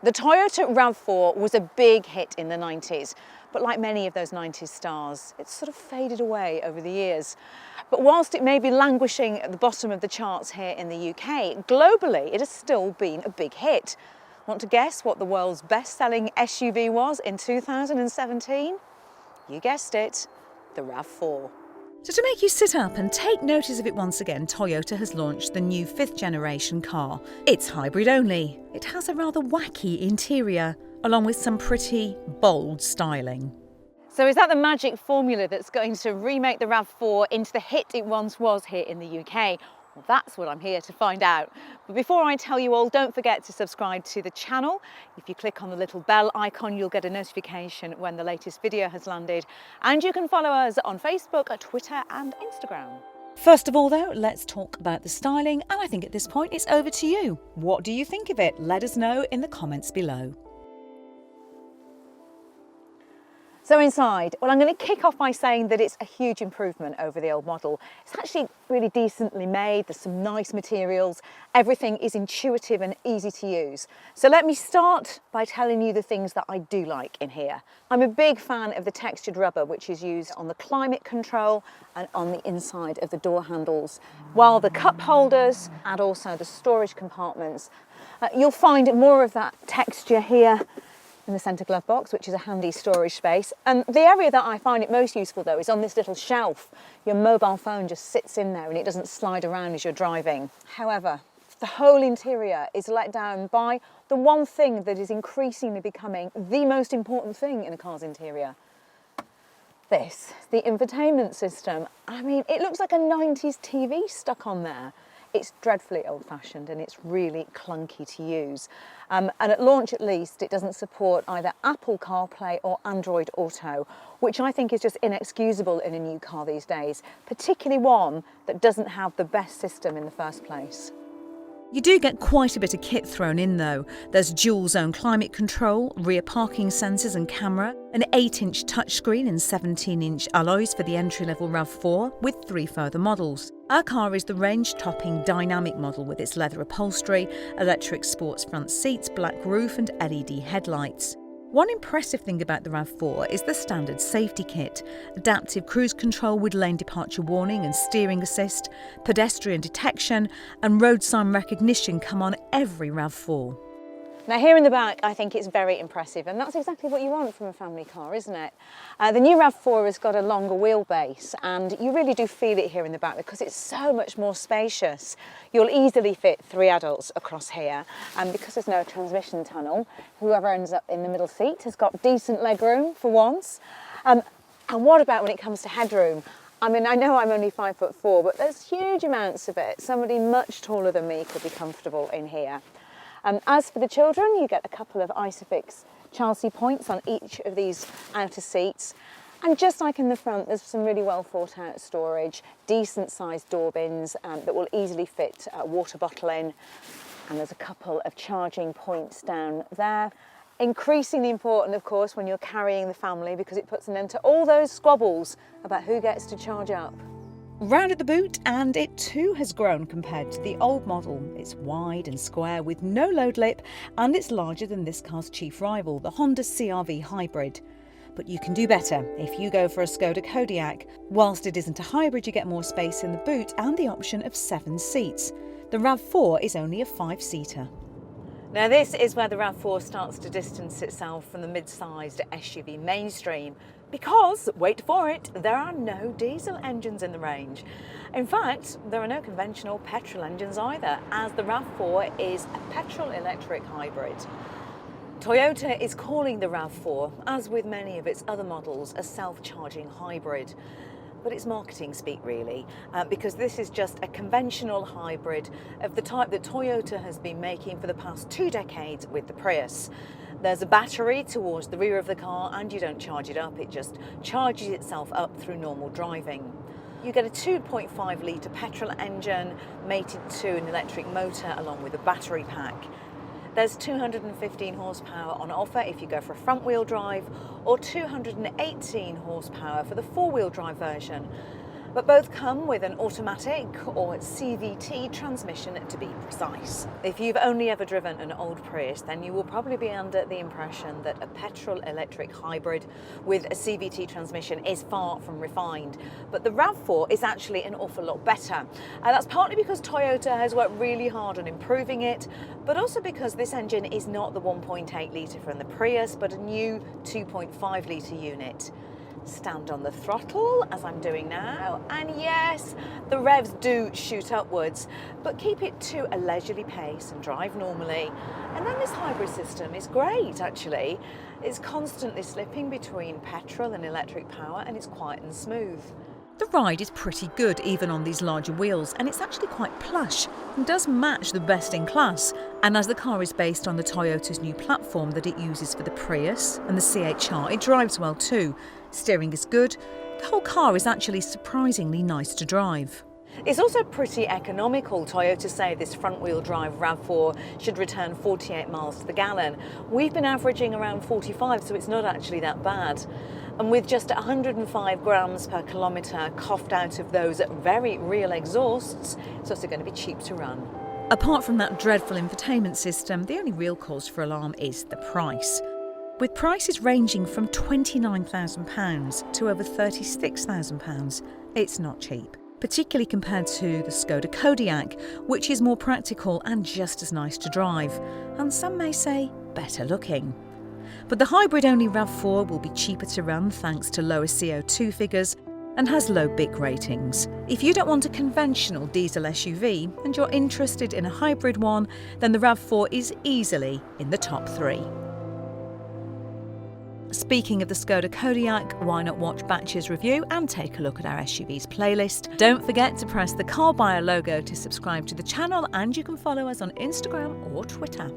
The Toyota RAV4 was a big hit in the 90s, but like many of those 90s stars, it's sort of faded away over the years. But whilst it may be languishing at the bottom of the charts here in the UK, globally it has still been a big hit. Want to guess what the world's best-selling SUV was in 2017? You guessed it, the RAV4. So to make you sit up and take notice of it once again, Toyota has launched the new 5th generation car. It's hybrid only. It has a rather wacky interior, along with some pretty bold styling. So is that the magic formula that's going to remake the RAV4 into the hit it once was here in the UK? Well, that's what I'm here to find out. But before I tell you all, don't forget to subscribe to the channel. If you click on the little bell icon, you'll get a notification when the latest video has landed. And you can follow us on Facebook, Twitter and Instagram. First of all though, let's talk about the styling, and I think at this point it's over to you. What do you think of it? Let us know in the comments below. So inside, well, I'm going to kick off by saying that it's a huge improvement over the old model. It's actually really decently made, there's some nice materials, everything is intuitive and easy to use. So let me start by telling you the things that I do like in here. I'm a big fan of the textured rubber which is used on the climate control and on the inside of the door handles, while the cup holders and also the storage compartments, you'll find more of that texture here in the centre glove box, which is a handy storage space. And the area that I find it most useful though is on this little shelf. Your mobile phone just sits in there and it doesn't slide around as you're driving. However, the whole interior is let down by the one thing that is increasingly becoming the most important thing in a car's interior. This, the infotainment system. I mean, it looks like a 90s TV stuck on there. It's dreadfully old-fashioned and it's really clunky to use. And at launch at least, it doesn't support either Apple CarPlay or Android Auto, which I think is just inexcusable in a new car these days, particularly one that doesn't have the best system in the first place. You do get quite a bit of kit thrown in though. There's dual zone climate control, rear parking sensors and camera, an 8-inch touchscreen and 17-inch alloys for the entry-level RAV4 with 3 further models. Our car is the range-topping dynamic model with its leather upholstery, electric sports front seats, black roof and LED headlights. One impressive thing about the RAV4 is the standard safety kit. Adaptive cruise control with lane departure warning and steering assist, pedestrian detection and road sign recognition come on every RAV4. Now here in the back, I think it's very impressive, and that's exactly what you want from a family car, isn't it? The new RAV4 has got a longer wheelbase, and you really do feel it here in the back because it's so much more spacious. You'll easily fit 3 adults across here, and because there's no transmission tunnel, whoever ends up in the middle seat has got decent legroom for once. And what about when it comes to headroom? I mean, I know I'm only 5'4", but there's huge amounts of it. Somebody much taller than me could be comfortable in here. As for the children, you get a couple of Isofix child seat points on each of these outer seats. And just like in the front, there's some really well thought out storage, decent sized door bins that will easily fit a water bottle in. And there's a couple of charging points down there. Increasingly important, of course, when you're carrying the family because it puts an end to all those squabbles about who gets to charge up. Round at the boot, and it too has grown compared to the old model. It's wide and square with no load lip, and it's larger than this car's chief rival, the Honda CR-V Hybrid. But you can do better if you go for a Skoda Kodiaq. Whilst it isn't a hybrid, you get more space in the boot and the option of 7 seats. The RAV4 is only a 5-seater. Now this is where the RAV4 starts to distance itself from the mid-sized SUV mainstream because, wait for it, there are no diesel engines in the range. In fact, there are no conventional petrol engines either, as the RAV4 is a petrol-electric hybrid. Toyota is calling the RAV4, as with many of its other models, a self-charging hybrid. But it's marketing speak really, because this is just a conventional hybrid of the type that Toyota has been making for the past 2 decades with the Prius. There's a battery towards the rear of the car and you don't charge it up, it just charges itself up through normal driving. You get a 2.5 litre petrol engine mated to an electric motor along with a battery pack. There's 215 horsepower on offer if you go for a front-wheel drive, or 218 horsepower for the four-wheel drive version. but both come with an automatic or CVT transmission to be precise. If you've only ever driven an old Prius, then you will probably be under the impression that a petrol-electric hybrid with a CVT transmission is far from refined, but the RAV4 is actually an awful lot better. That's partly because Toyota has worked really hard on improving it, but also because this engine is not the 1.8 litre from the Prius, but a new 2.5 litre unit. Stand on the throttle, as I'm doing now, and yes, the revs do shoot upwards, but keep it to a leisurely pace and drive normally. And then this hybrid system is great, actually. It's constantly slipping between petrol and electric power, and it's quiet and smooth. The ride is pretty good even on these larger wheels, and it's actually quite plush and does match the best in class. And as the car is based on the Toyota's new platform that it uses for the Prius and the CHR, it drives well too. Steering is good. The whole car is actually surprisingly nice to drive. It's also pretty economical. Toyota say this front-wheel drive RAV4 should return 48 miles to the gallon. We've been averaging around 45, so it's not actually that bad. And with just 105 grams per kilometre coughed out of those very real exhausts, it's also going to be cheap to run. Apart from that dreadful infotainment system, the only real cause for alarm is the price. With prices ranging from £29,000 to over £36,000, it's not cheap, particularly compared to the Skoda Kodiaq, which is more practical and just as nice to drive, and some may say better looking. But the hybrid-only RAV4 will be cheaper to run thanks to lower CO2 figures and has low BIC ratings. If you don't want a conventional diesel SUV and you're interested in a hybrid one, then the RAV4 is easily in the top 3. Speaking of the Skoda Kodiaq, why not watch Batch's review and take a look at our SUVs playlist? Don't forget to press the Carbuyer logo to subscribe to the channel, and you can follow us on Instagram or Twitter.